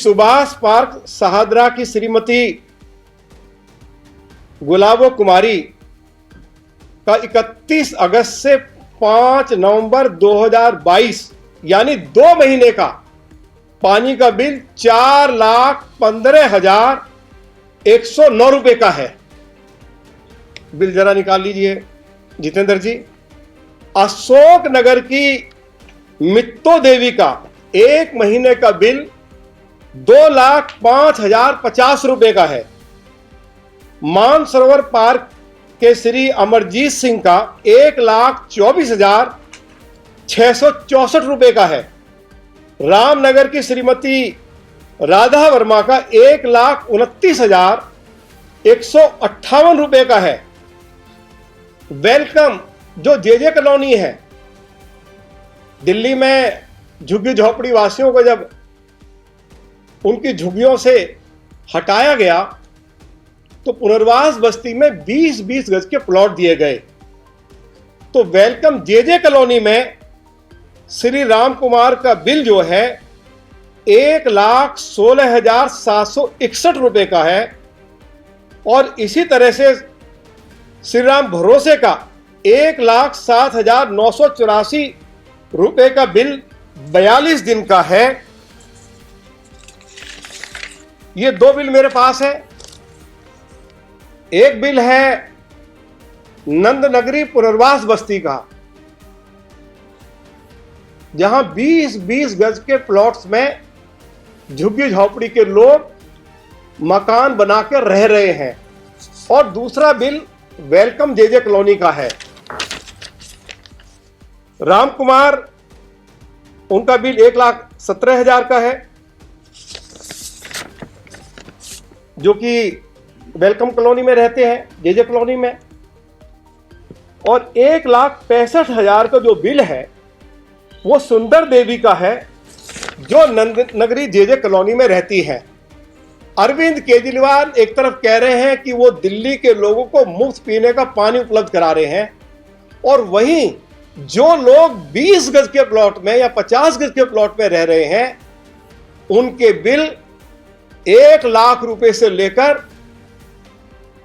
Subhash park Shahdara की श्रीमती गुलाबो कुमारी का 31 अगस्त से 5 नवंबर 2022 यानी 2 महीने का पानी का बिल 4,15,109 रुपए का है। बिल जरा निकाल लीजिए जितेंद्र जी। अशोक नगर की मित्तो देवी का 1 महीने का बिल 2,05,050 रुपए का है। मानसरोवर पार्क के श्री अमरजीत सिंह का 1,24,664 रुपए का है। रामनगर की श्रीमती राधा वर्मा का 1,29,158 रुपए का है। वेलकम जो जे कॉलोनी है दिल्ली में, झुग्गी झोपड़ी वासियों को जब उनकी झुग्गियों से हटाया गया तो पुनर्वास बस्ती में 20-20 गज के प्लॉट दिए गए। तो वेलकम जे कॉलोनी में श्री राम कुमार का बिल जो है 1,16,761 रुपए का है। और इसी तरह से श्री राम भरोसे का 1,07,984 रुपए का बिल 42 दिन का है। ये 2 बिल मेरे पास है। एक बिल है नंदनगरी पुनर्वास बस्ती का, जहां 20-20 गज के प्लॉट्स में झुग्गी झोपड़ी के लोग मकान बनाकर रह रहे हैं। और दूसरा बिल वेलकम जे कॉलोनी का है। राम कुमार उनका बिल 1,17,000 का है, जो कि वेलकम कॉलोनी में रहते हैं, जे कॉलोनी में। और 1,65,000 का जो बिल है वो सुंदर देवी का है, जो नंदनगरी जे कॉलोनी में रहती है। अरविंद केजरीवाल एक तरफ कह रहे हैं कि वो दिल्ली के लोगों को मुफ्त पीने का पानी उपलब्ध करा रहे हैं, और वहीं जो लोग 20 गज के प्लॉट में या 50 गज के प्लॉट में रह रहे हैं उनके बिल 1 लाख रुपए से लेकर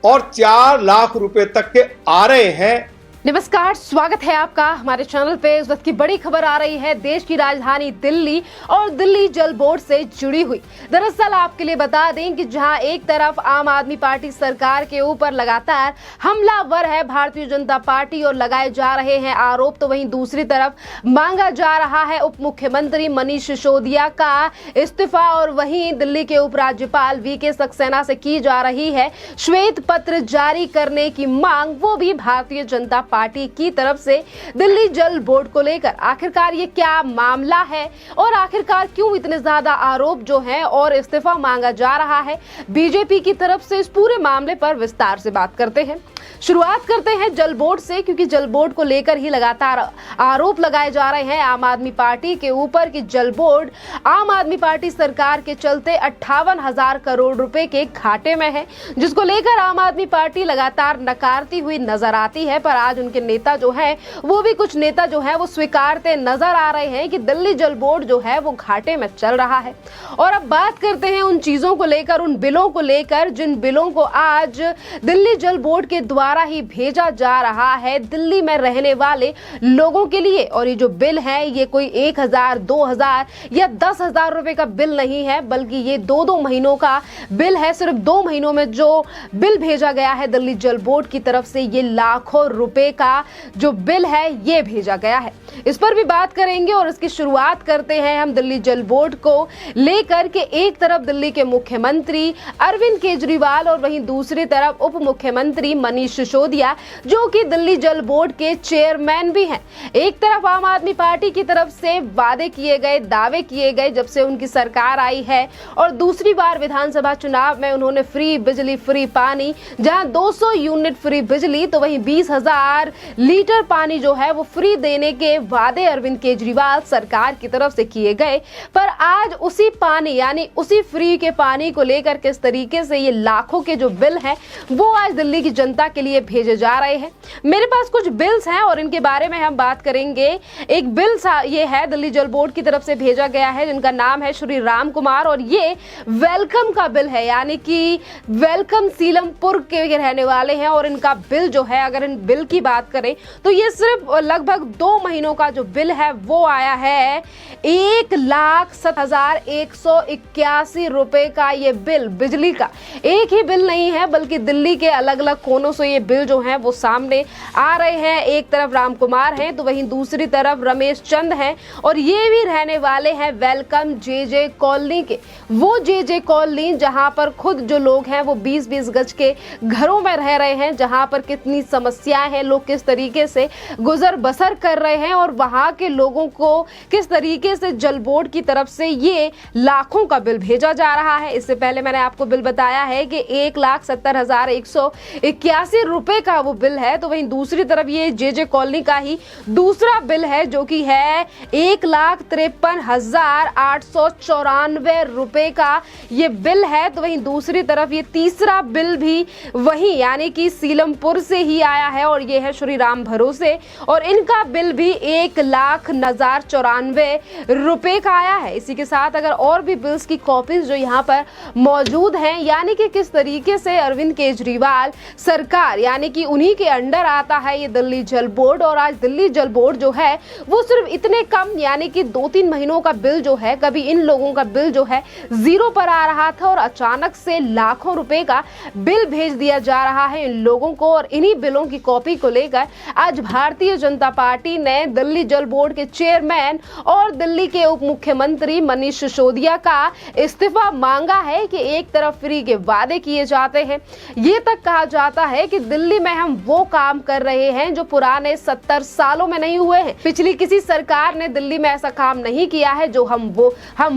और 4 लाख रुपए तक के आ रहे हैं। नमस्कार, स्वागत है आपका हमारे चैनल पे। इस वक्त की बड़ी खबर आ रही है देश की राजधानी दिल्ली और दिल्ली जल बोर्ड से जुड़ी हुई। दरअसल आपके लिए बता दें कि जहां एक तरफ आम आदमी पार्टी सरकार के ऊपर लगातार हमलावर है भारतीय जनता पार्टी और लगाए जा रहे हैं आरोप, तो वहीं दूसरी तरफ मांगा जा रहा है उप मुख्यमंत्री मनीष सिसोदिया का इस्तीफा। और वहीं दिल्ली के उपराज्यपाल वीके सक्सेना से की जा रही है श्वेत पत्र जारी करने की मांग, वो भी भारतीय जनता पार्टी की तरफ से दिल्ली जल बोर्ड को लेकर। आखिरकार ये क्या मामला है और आखिरकार क्यों इतने ज्यादा आरोप जो हैं और इस्तीफा मांगा जा रहा है बीजेपी की तरफ से, इस पूरे मामले पर विस्तार से बात करते हैं। शुरुआत करते हैं जल बोर्ड से, क्योंकि जल बोर्ड को लेकर ही लगातार आरोप लगाए जा रहे हैं आम आदमी पार्टी के ऊपर कि जल बोर्ड आम आदमी पार्टी सरकार के चलते 58,000 करोड़ रुपए के घाटे में है, जिसको लेकर आम आदमी पार्टी लगातार नकारती हुई नजर आती है। पर आज उनके नेता जो है वो भी कुछ नेता जो है वो स्वीकारते नजर आ रहे हैं कि दिल्ली जल बोर्ड जो है वो घाटे में चल रहा है। और अब बात करते हैं उन चीजों को लेकर, उन बिलों को लेकर, जिन बिलों को आज दिल्ली जल बोर्ड के द्वारा ही भेजा जा रहा है दिल्ली में रहने वाले लोगों के लिए। और ये जो बिल है ये कोई 1,000, 2,000 या 10,000 रुपए का बिल नहीं है, बल्कि ये 2-2 महीनों का बिल है। सिर्फ 2 महीनों में जो बिल भेजा गया है दिल्ली जल बोर्ड की तरफ से, ये लाखों रुपए का जो बिल है ये भेजा गया है। इस पर भी बात करेंगे और इसकी शुरुआत करते हैं हम दिल्ली जल बोर्ड को लेकर के। एक तरफ दिल्ली के मुख्यमंत्री अरविंद केजरीवाल और वहीं दूसरी तरफ उप मुख्यमंत्री मनीष सिसोदिया, जो कि दिल्ली जल बोर्ड के चेयरमैन भी हैं। एक तरफ आम आदमी पार्टी की तरफ से वादे किए गए, दावे किए गए जब से उनकी सरकार आई है, और दूसरी बार विधानसभा चुनाव में उन्होंने फ्री बिजली, फ्री पानी, जहां 200 यूनिट फ्री बिजली तो वहीं 20,000 1000 लीटर पानी जो है वो फ्री देने के वादे अरविंद केजरीवाल सरकार की तरफ से किए गए, पर आज उसी पानी यानी उसी फ्री के पानी को लेकर किस तरीके से ये लाखों के जो बिल हैं वो आज दिल्ली की जनता के लिए भेजे जा रहे हैं। मेरे पास कुछ बिल्स हैं और इनके बारे में हम बात करेंगे। एक बिल ये है दिल्ली जल बोर्ड की तरफ से भेजा गया है, जिनका नाम है श्री राम कुमार, और ये वेलकम का बिल है, यानी कि वेलकम सीलमपुर के रहने वाले हैं। और इनका बिल जो है, अगर इन बिल की बात करें तो ये सिर्फ लगभग 2 महीनों का जो बिल है वो आया है 1,07,181 रुपए का। ये बिल बिजली का एक ही बिल नहीं है, बल्कि दिल्ली के अलग अलग कोनों से ये बिल जो है वो सामने आ रहे हैं। एक तरफ राम कुमार हैं तो वहीं दूसरी तरफ रमेश चंद हैं, और ये भी रहने वाले हैं वेलकम जे कॉलोनी के। वो जे कॉलोनी जहां पर खुद जो लोग हैं वो 20-20 गज के घरों में रह रहे हैं, जहां पर कितनी समस्याएं हैं, लोग किस तरीके से गुजर बसर कर रहे हैं, और वहां के लोगों को किस तरीके से जल बोर्ड की तरफ से ये लाखों का बिल भेजा जा रहा है। इससे पहले मैंने आपको बिल बताया है कि 1,70,181 रुपए का वो बिल है, तो वहीं दूसरी तरफ ये जे कॉलोनी का ही दूसरा बिल है जो कि है 1,53,894 रुपए का ये बिल है। तो वहीं दूसरी तरफ ये तीसरा बिल भी वही यानी कि सीलमपुर से ही आया है, और ये है श्री राम भरोसे, और इनका बिल भी 1,00,94 रुपए का आया है। इसी के साथ अगर और भी बिल्स की कॉपीज जो यहाँ पर मौजूद हैं, यानी कि किस तरीके से अरविंद केजरीवाल सरकार यानी कि उन्हीं के अंडर आता है ये दिल्ली जल बोर्ड, और आज दिल्ली जल बोर्ड जो है वो सिर्फ इतने कम यानी कि 2-3 महीनों का बिल जो है, कभी इन लोगों का बिल जो है 0 पर आ रहा था और अचानक से लाखों रुपए का बिल भेज दिया जा रहा है इन लोगों को। और इन्हीं बिलों की कॉपी को लेकर आज भारतीय जनता पार्टी ने दिल्ली जल बोर्ड के चेयरमैन और दिल्ली के उप मुख्यमंत्री मनीष सिसोदिया का इस्तीफा मांगा है कि एक तरफ फ्री के वादे किए जाते हैं, ये तक कहा जाता है कि दिल्ली में हम वो काम कर रहे हैं जो पुराने 70 सालों में नहीं हुए हैं। पिछली किसी सरकार ने दिल्ली में ऐसा काम नहीं किया है जो हम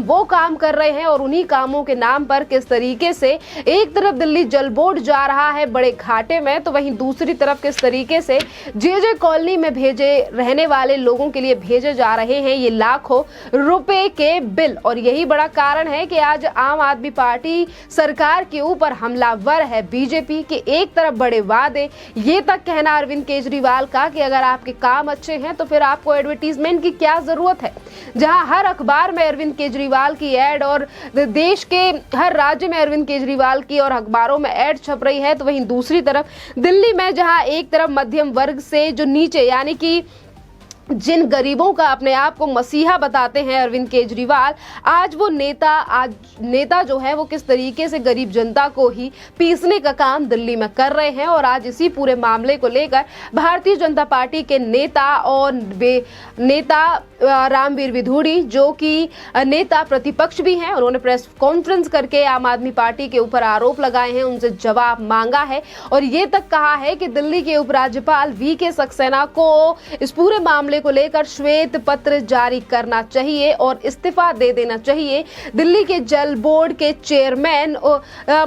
वो काम कर रहे हैं। और उन्हीं कामों के नाम पर किस तरीके से एक तरफ दिल्ली जल बोर्ड जा रहा है बड़े घाटे में, तो वहीं दूसरी तरफ किस तरीके से जे कॉलोनी में भेजे रहने वाले लोगों के लिए भेजे जा रहे हैं ये लाखों रुपए के बिल। और यही बड़ा कारण है कि आज आम आदमी पार्टी सरकार के ऊपर हमलावर है बीजेपी के। एक तरफ बड़े वादे, ये तक कहना अरविंद केजरीवाल का कि अगर आपके काम अच्छे हैं तो फिर आपको एडवर्टीजमेंट की क्या जरूरत है। जहां हर अखबार में अरविंद केजरीवाल की एड और देश के हर राज्य में अरविंद केजरीवाल की और अखबारों में एड छप रही है, तो वहीं दूसरी तरफ दिल्ली में जहां एक तरफ मध्यम वर्ग से जो नीचे यानी कि जिन गरीबों का अपने आप को मसीहा बताते हैं अरविंद केजरीवाल, आज वो नेता जो है वो किस तरीके से गरीब जनता को ही पीसने का काम दिल्ली में कर रहे हैं। और आज इसी पूरे मामले को लेकर भारतीय जनता पार्टी के नेता रामवीर विधूड़ी, जो कि नेता प्रतिपक्ष भी हैं, उन्होंने प्रेस कॉन्फ्रेंस करके आम आदमी पार्टी के ऊपर आरोप लगाए हैं, उनसे जवाब मांगा है, और ये तक कहा है कि दिल्ली के उपराज्यपाल वीके सक्सेना को इस पूरे मामले को लेकर श्वेत पत्र जारी करना चाहिए और इस्तीफा दे देना चाहिए दिल्ली के जल बोर्ड के चेयरमैन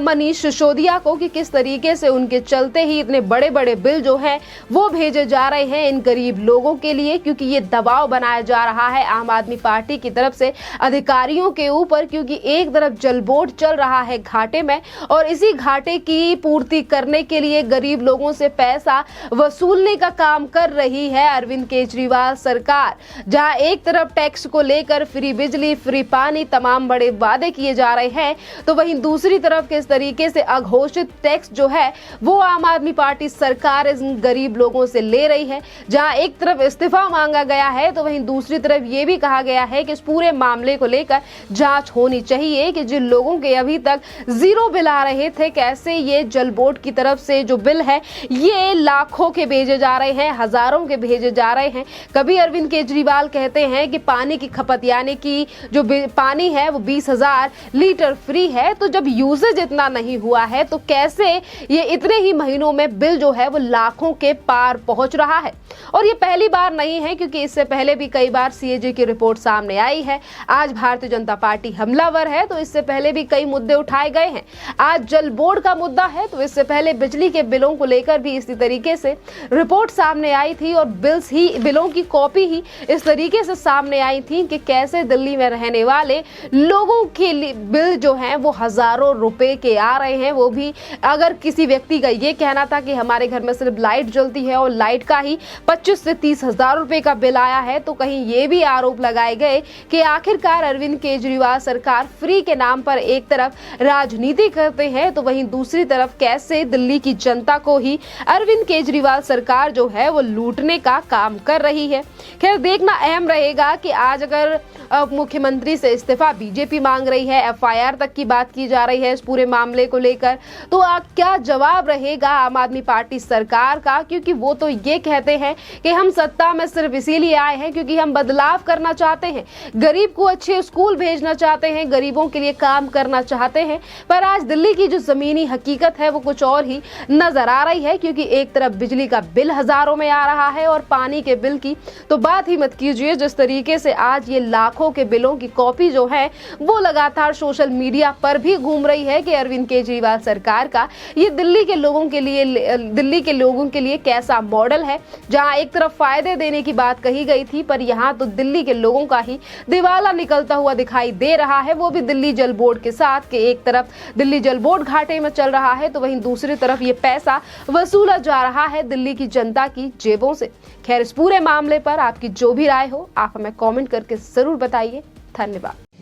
मनीष सिसोदिया को, कि किस तरीके से उनके चलते ही इतने बड़े बड़े बिल जो है वो भेजे जा रहे हैं इन गरीब लोगों के लिए। क्योंकि ये दबाव बनाया जा रहा है आम आदमी पार्टी की तरफ से अधिकारियों के ऊपर, क्योंकि एक तरफ जल बोर्ड चल रहा है घाटे में और इसी घाटे की पूर्ति करने के लिए गरीब लोगों से पैसा वसूलने का काम कर रही है अरविंद केजरीवाल सरकार। जहां एक तरफ टैक्स को लेकर फ्री बिजली, फ्री पानी, तमाम बड़े वादे किए जा रहे हैं, तो वहीं दूसरी तरफ किस तरीके से अघोषित टैक्स जो है वो आम आदमी पार्टी सरकार इन गरीब लोगों से ले रही है। जहां एक तरफ इस्तीफा मांगा गया है, तो वहीं दूसरी तरफ ये भी कहा गया है कि इस पूरे मामले को लेकर जांच होनी चाहिए कि जिन लोगों के अभी तक 0 बिल आ रहे थे, कैसे ये जल बोर्ड की तरफ से जो बिल है ये लाखों के भेजे जा रहे हैं, हजारों के भेजे जा रहे हैं, कभी अरविंद केजरीवाल कहते हैं कि पानी की खपत यानी कि जो पानी है वो 20,000 लीटर फ्री है, तो जब यूजेज इतना नहीं हुआ है तो कैसे ये इतने ही महीनों में बिल जो है वो लाखों के पार पहुंच रहा है। और ये पहली बार नहीं है, क्योंकि इससे पहले भी कई बार सीएजी की रिपोर्ट सामने आई है। आज भारतीय जनता पार्टी हमलावर है तो इससे पहले भी कई मुद्दे उठाए गए हैं। आज जल बोर्ड का मुद्दा है तो इससे पहले बिजली के बिलों को लेकर भी इसी तरीके से रिपोर्ट सामने आई थी और बिलों की कॉपी ही इस तरीके से सामने आई थी कि कैसे दिल्ली में रहने वाले लोगों के लिए बिल जो हैं वो हजारों रुपए के आ रहे हैं। वो भी अगर किसी व्यक्ति का ये कहना था कि हमारे घर में सिर्फ लाइट जलती है और लाइट का ही 25 से 30 हजार रुपए का बिल आया है, तो कहीं ये भी आरोप लगाए गए कि आखिरकार अरविंद केजरीवाल सरकार फ्री के नाम पर एक तरफ राजनीति करते हैं तो वहीं दूसरी तरफ कैसे दिल्ली की जनता को ही अरविंद केजरीवाल सरकार जो है वो लूटने का काम कर रही है। खैर, देखना अहम रहेगा कि आज अगर मुख्यमंत्री से इस्तीफा बीजेपी मांग रही है, एफआईआर तक की बात की जा रही है इस पूरे मामले को लेकर, तो क्या जवाब रहेगा आम आदमी पार्टी सरकार का, क्योंकि वो तो ये कहते हैं कि हम सत्ता में सिर्फ इसीलिए आए हैं क्योंकि हम बदलाव करना चाहते हैं, गरीब को अच्छे स्कूल भेजना चाहते हैं, गरीबों के लिए काम करना चाहते हैं। पर आज दिल्ली की जो जमीनी हकीकत है वो कुछ और ही नजर आ रही है, क्योंकि एक तरफ बिजली का बिल हजारों में आ रहा है और पानी के बिल की तो बात ही मत कीजिए। जिस तरीके से आज ये लाखों के बिलों की कॉपी जो है वो लगातार सोशल मीडिया पर भी घूम रही है कि अरविंद केजरीवाल सरकार का ये दिल्ली के लोगों के लिए कैसा मॉडल है, जहां एक तरफ फायदे देने की बात कही गई थी पर यहां तो दिल्ली के लोगों का ही दिवाला निकलता हुआ दिखाई दे रहा है। वो भी दिल्ली जल बोर्ड के साथ, कि एक तरफ दिल्ली जल बोर्ड घाटे में चल रहा है तो वहीं दूसरी तरफ ये पैसा वसूला जा रहा है दिल्ली की जनता की जेबों से। खैर, इस पूरे मामले पर आपकी जो भी राय हो आप हमें कमेंट करके जरूर बताइए। धन्यवाद।